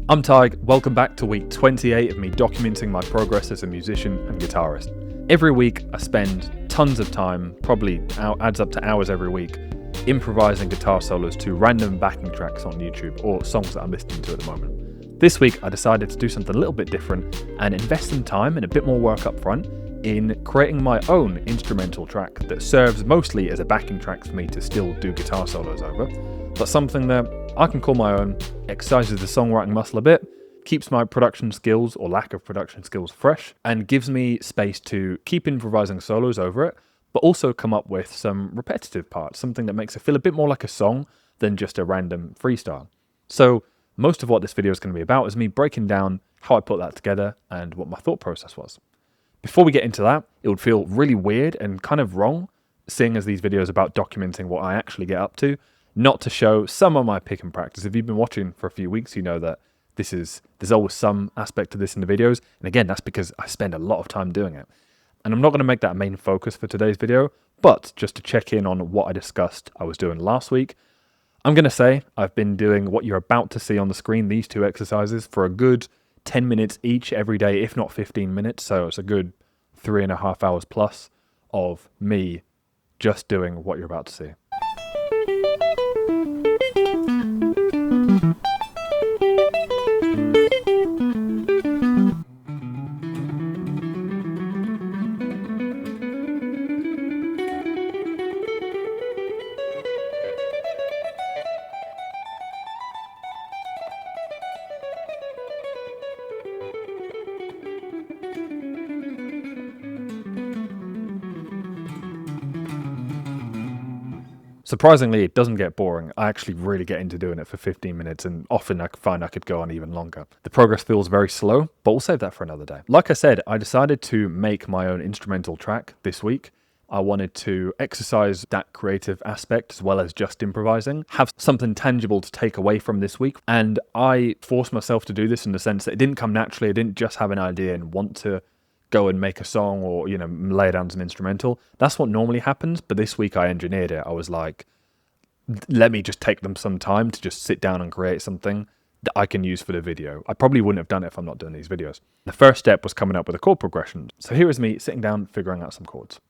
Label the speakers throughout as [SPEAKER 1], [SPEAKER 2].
[SPEAKER 1] I'm Tig, welcome back to week 28 of me documenting my progress as a musician and guitarist. Every week I spend tons of time, probably adds up to hours every week, improvising guitar solos to random backing tracks on YouTube or songs that I'm listening to at the moment. This week I decided to do something a little bit different and invest some time and a bit more work up front in creating my own instrumental track that serves mostly as a backing track for me to still do guitar solos over, but something that I can call my own, exercises the songwriting muscle a bit, keeps my production skills or lack of production skills fresh, and gives me space to keep improvising solos over it, but also come up with some repetitive parts, something that makes it feel a bit more like a song than just a random freestyle. So most of what this video is going to be about is me breaking down how I put that together and what my thought process was. Before we get into that, it would feel really weird and kind of wrong, seeing as these videos are about documenting what I actually get up to, not to show some of my pick and practice. If you've been watching for a few weeks, you know that there's always some aspect to this in the videos. And again, that's because I spend a lot of time doing it. And I'm not going to make that a main focus for today's video, but just to check in on what I discussed I was doing last week. I'm going to say I've been doing what you're about to see on the screen, these two exercises, for a good 10 minutes each every day, if not 15 minutes. So it's a good 3.5 hours plus of me just doing what you're about to see. Surprisingly, it doesn't get boring. I actually really get into doing it for 15 minutes, and often I find I could go on even longer. The progress feels very slow, but we'll save that for another day. Like I said, I decided to make my own instrumental track this week. I wanted to exercise that creative aspect as well as just improvising, have something tangible to take away from this week. And I forced myself to do this in the sense that it didn't come naturally. I didn't just have an idea and want to go and make a song or, lay down some instrumental. That's what normally happens. But this week I engineered it. I was like, let me just take them some time to just sit down and create something that I can use for the video. I probably wouldn't have done it if I'm not doing these videos. The first step was coming up with a chord progression. So here is me sitting down, figuring out some chords.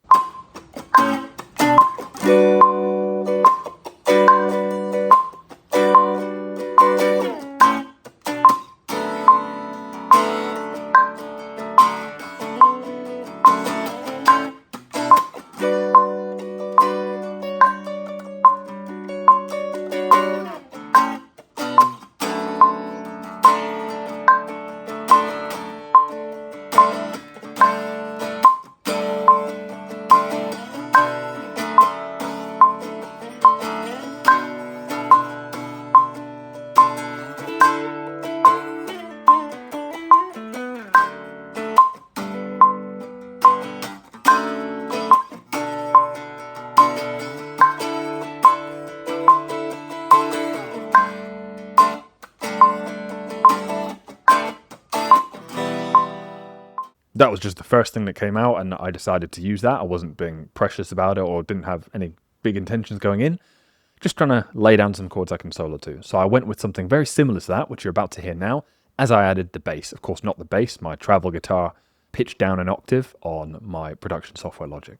[SPEAKER 1] That was just the first thing that came out, and I decided to use that. I wasn't being precious about it or didn't have any big intentions going in. Just trying to lay down some chords I can solo to. So I went with something very similar to that, which you're about to hear now, as I added the bass. Of course, not the bass, my travel guitar pitched down an octave on my production software Logic.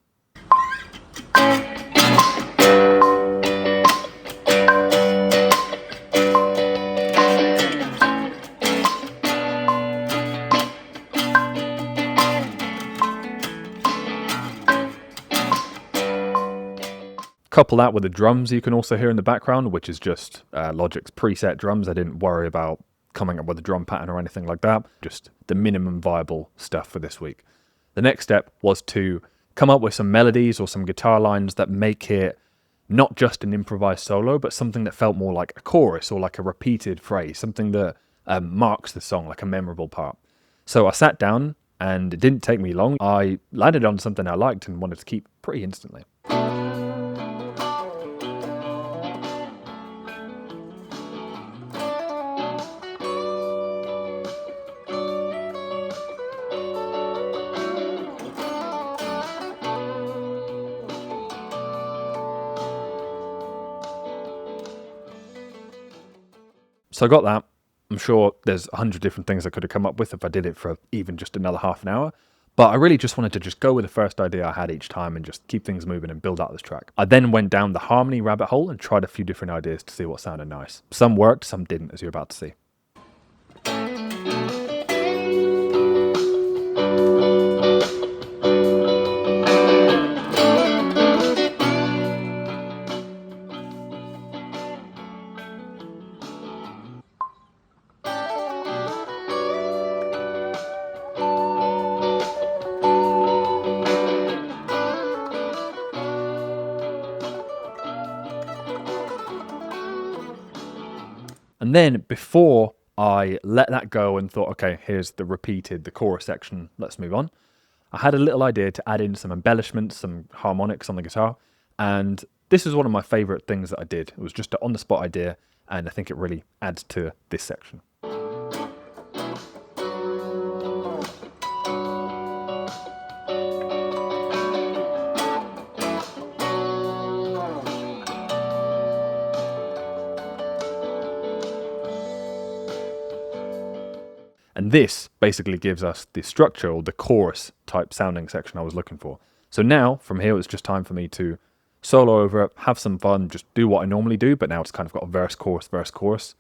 [SPEAKER 1] Couple that with the drums you can also hear in the background, which is just Logic's preset drums. I didn't worry about coming up with a drum pattern or anything like that. Just the minimum viable stuff for this week. The next step was to come up with some melodies or some guitar lines that make it not just an improvised solo, but something that felt more like a chorus or like a repeated phrase, something that marks the song, like a memorable part. So I sat down and it didn't take me long. I landed on something I liked and wanted to keep pretty instantly. So I got that, I'm sure there's 100 different things I could have come up with if I did it for even just another half an hour. But I really just wanted to just go with the first idea I had each time and just keep things moving and build out this track. I then went down the harmony rabbit hole and tried a few different ideas to see what sounded nice. Some worked, some didn't, as you're about to see. And then before I let that go and thought, okay, here's the chorus section, let's move on, I had a little idea to add in some embellishments, some harmonics on the guitar. And this is one of my favorite things that I did. It was just an on-the-spot idea, and I think it really adds to this section. And this basically gives us the structure, or the chorus type sounding section I was looking for. So now, from here, it's just time for me to solo over it, have some fun, just do what I normally do, but now it's kind of got a verse, chorus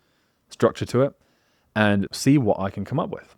[SPEAKER 1] structure to it, and see what I can come up with.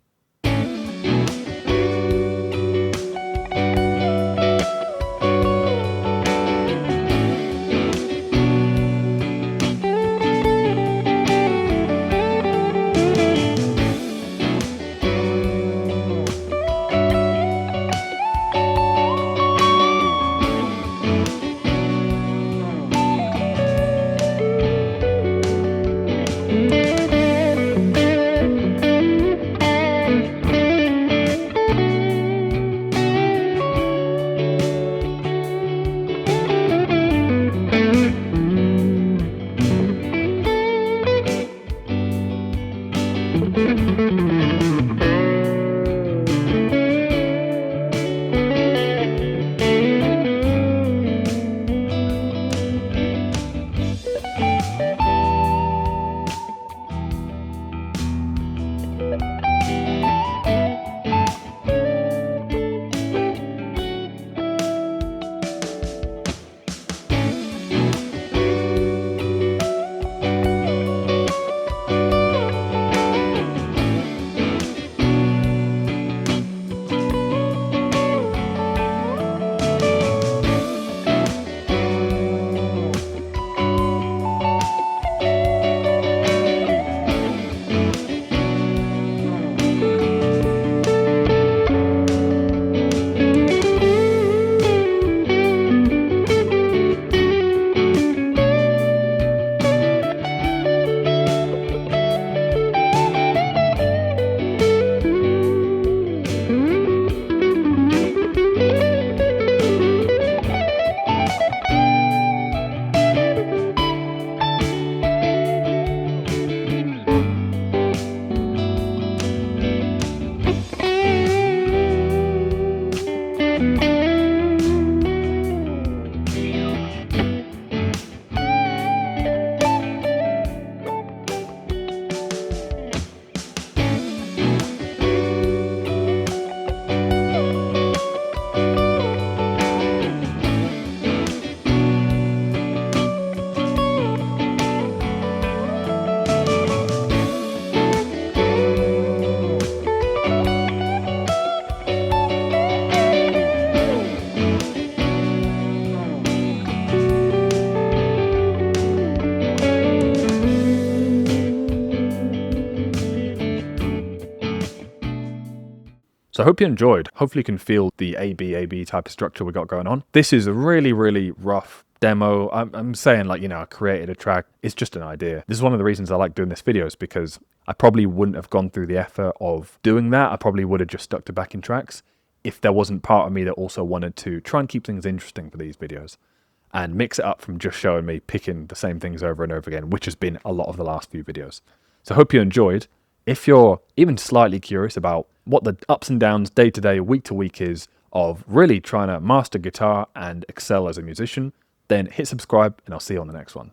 [SPEAKER 1] So I hope you enjoyed. Hopefully you can feel the A-B type of structure we got going on. This is a really, really rough demo. I'm saying, like, you know, I created a track. It's just an idea. This is one of the reasons I like doing this video, is because I probably wouldn't have gone through the effort of doing that. I probably would have just stuck to backing tracks if there wasn't part of me that also wanted to try and keep things interesting for these videos and mix it up from just showing me picking the same things over and over again, which has been a lot of the last few videos. So I hope you enjoyed. If you're even slightly curious about what the ups and downs day to day, week to week is of really trying to master guitar and excel as a musician, then hit subscribe and I'll see you on the next one.